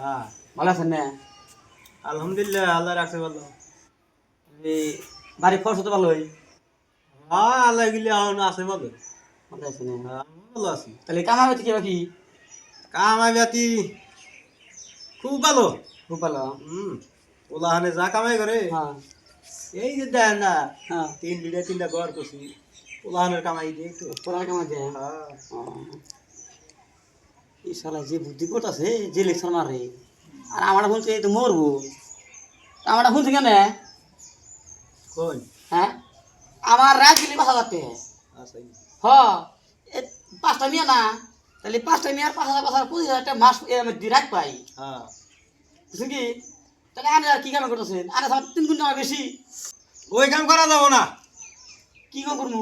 হ্যাঁ ভালো আছেন না? আলহামদুলিল্লাহ আল্লাহ রাখছে ভালো। এই বাড়ি খরচ তো ভালোই। হ্যাঁ আল্লাহ গিলে এখন আছে ভালো। ভালো আছেন? হ্যাঁ, আমি ভালো আছি। তাহলে কামাবে কি বাকি? কামাই বাতি খুব ভালো। খুব ভালো। ওলাহানে যা কামাই করে হ্যাঁ এই যে দেন না হ্যাঁ 3 বিঘা 3টা ঘর করছি ওলাহানের কামাই দিয়ে তো। তোরা কামা দেয়। হ্যাঁ এই শালা যে বুদ্ধি করতেছে যে লেকচার মারে আর আমার শুনছে তো মরবো। আমার শুনছে কেন? কই হ্যাঁ আমার রাত গেলে 5,000 টাকা। আছে হ এ 5টা মিয়া না, তাহলে 5টা মিয়ার 5,000 25,000 টাকা মাস রাত পাই। হ্যাঁ বুঝছেন কি? তাহলে আনে আর কি কাম করতেছেন? আনে সব 3 গুণ টাকা বেশি। ওই কাম করা যাব না। কি কাম করবো?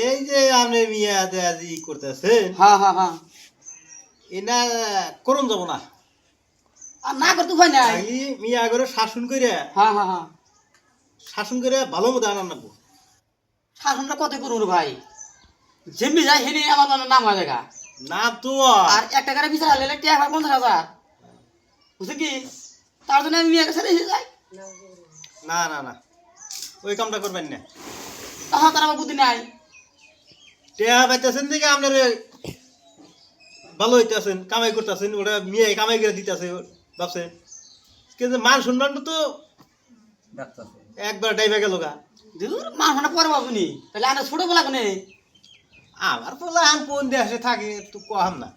এই যে আপনি মিয়া আজি করতেছেন হ্যাঁ হ্যাঁ হ্যাঁ এটা করুন যাব না। আর না করতে হয় নাই। আগে মিয়া করে শাসন করে হ্যাঁ হ্যাঁ হ্যাঁ ভালো মতো আনার নাকবো। শাসনটা কত করবো রে ভাই? যেমনি যায় হেনে আমার নাম হয় দেখা। না তো আর 1 টাকার বিচার হলে টাকা হয় 50,000। বুঝছেন কি? তার জন্য আমি মেয়েকে ছেড়ে যাই। না না না ওই কামটা করবেন না। তাহা তার আমার বুদ্ধি নাই। টেহা পাইতেছেন দিকে আপনার ভালো হইতেছেন কামাই করতেছেন ওটা মেয়ে কামাই করে দিতেছে ভাবছে কিন্তু মান সম্মানটা তো একবার ডাইভে গেল গা। দূর মাখানা পরে বাবুনি তাহলে আনা ছোট বলা কোনে। আমার পোলা আন কোন দেশে থাকে তো কহাম না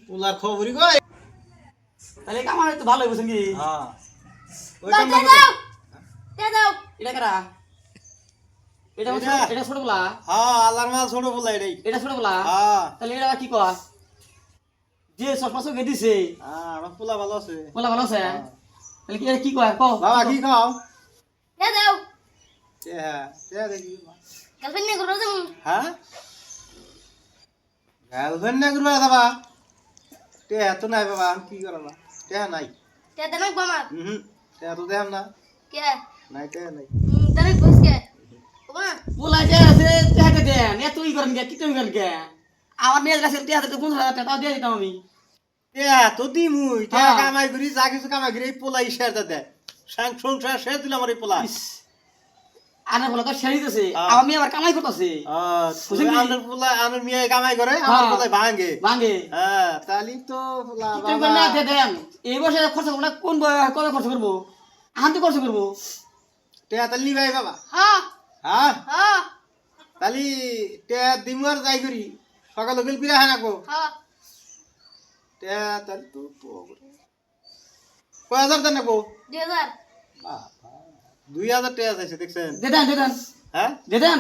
পোলার খবরই কয়। তাহলে আমার তো ভালো বুঝছেন কি? হ্যাঁ ওই দাও, কামটা দাও, করবেন। দাও, দাও। এটা কারা? এটা এটা ছোট বলা। হ্যাঁ আল্লাহর মাল ছোট পোলা এটাই। এটা ছোট বলা। হ্যাঁ তাহলে এটা কি কয়? যে চশমা চোখে দিছে আমার পোলা ভালো আছে। বলা ভালো আছে। তাহলে কি এটা কি কয়? কও বাবা কি খাও দে দাও টেহা টেহা দেখি গার্লফ্রেন্ড নিয়ে ঘুরবো যাবো হ্যাঁ গার্লফ্রেন্ড না করবা বাবা টেহা তো নাই বাবা আমি কি করবা টেহা নাই। তে দেনাক বামার টেহা তো দেখাম না কে নাই টেহা নাই। দেনাক বস কে বাবা বলা যে আছে তেহাতে দেন এত ই করেন কে কি তুমি করেন কে? আমার মেয়ে কাছে তেহাতে তো 50,000 টাকা তাও দিয়ে দিতাম আমি। টেহা তো দিমুই টেহা হ্যাঁ। কামাই করি যা কিছু কামাই করি এই পোলা ইশার দেয় সংসার শেষ দিল আমার এই পোলা। ইস, আনার বলা তো ছেড়ে দিতেছে হ্যাঁ। আমার মেয়ে আবার কামাই করতেছে। বুঝলি? আমার পোলা আমার মেয়ে কামাই করে আমার হ্যাঁ। পোলা ভাঙে। ভাঙে হ্যাঁ তাহলে তো পোলা কি তুমি না বাবা দেন এই বছর খরচ করবো না কোন কবে খরচ করবো? আহান তো খরচ করবো। টেহা তাহলে নিবাই বাবা হ্যাঁ হ্যাঁ হ্যাঁ তাহলে টেহা দিমু আর যাই করি সকালে গেল বিরা হয় নাকো হ্যাঁ টেহা তাহলে তো কয় হাজার দেন নাকো 2000 2,000 টেহা চাইছে দেখছেন দে দেন হ্যাঁ দে দেন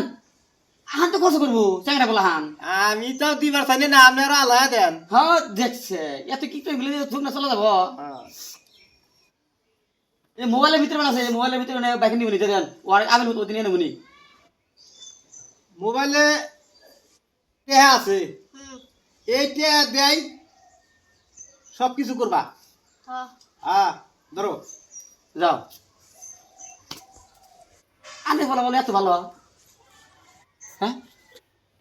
আহান তো খরচ করবো চ্যাংরা বলা হান। আমি তো দিবার চাই না আপনারা আলাদা দেন। হ্যাঁ দেখছে এত কি তুমি বলে থুক না চলে যাবো। হ্যাঁ এই মোবাইলের ভিতরে আছে মোবাইলের ভিতরে বাইক নিবনি দে দেন ওর আবেল মতো দিনে নেবনি। মোবাইলে টেহা আছে হুম এই টেহা দেয় সব কিছু করবা। হ্যাঁ হ্যাঁ ধরো যাও আনে বলা বলে এত ভালো। হ্যাঁ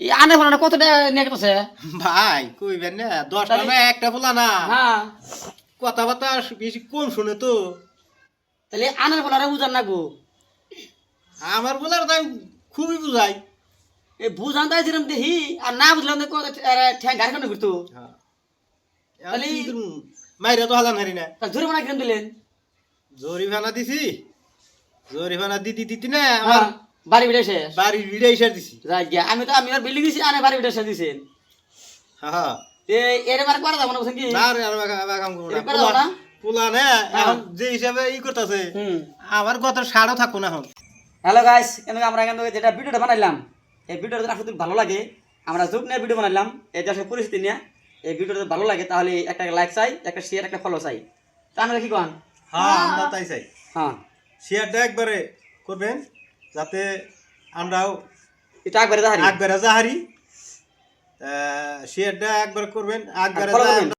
এই আনে বলা কত নেট আছে? ভাই কইবেন না 10 টাকা একটা পোলা না হ্যাঁ কথাবার্তা বেশি কম শুনে তো তাহলে আনের বলারে বুঝান না গো। আমার বলার তো আমি খুবই বুঝাই। এই বুঝান তাই যেরকম দেখি আর না বুঝলাম ঠ্যাং গাড়ি কেন ঘুরতো? তাহলে মাইরে তো হাজান হারি না তা জোরে বানা কিরম দিলেন? জরিমানা দিছি জরিমানা দিতি না আমার হ্যাঁ বাড়ি বিড়ে শেষ। বাড়ির ভিড়ে ইসার দিছি। যাই গিয়া আমি আর বিল্ডিং দিছি আনে বাড়ি বিড়ে শেষ দিছেন। হ্যাঁ এর বার করা যাবো না বুঝছেন কি? না রে আর কাম করবো এর না করা যাবো না? পোলা না এখন যে হিসাবে ই করতেছে হুম আমার কত সারও থাকবো না এখন। হ্যালো গাইস কেন আমরা এখান থেকে যেটা ভিডিওটা বানাইলাম এই ভিডিওটা যদি আপনাদের ভালো লাগে আমরা যুগ নিয়ে ভিডিও বানাইলাম এই দেশের পরিস্থিতি নিয়ে এই ভিডিওটা যদি ভালো লাগে তাহলে একটা লাইক চাই একটা শেয়ার একটা ফলো চাই। তা আমরা কি কন? হ্যাঁ আমরা তাই চাই হ্যাঁ শেয়ারটা একবারে করবেন যাতে আমরাও এটা একবারে একবারে যাহারি শেয়ারটা একবার করবেন একবারে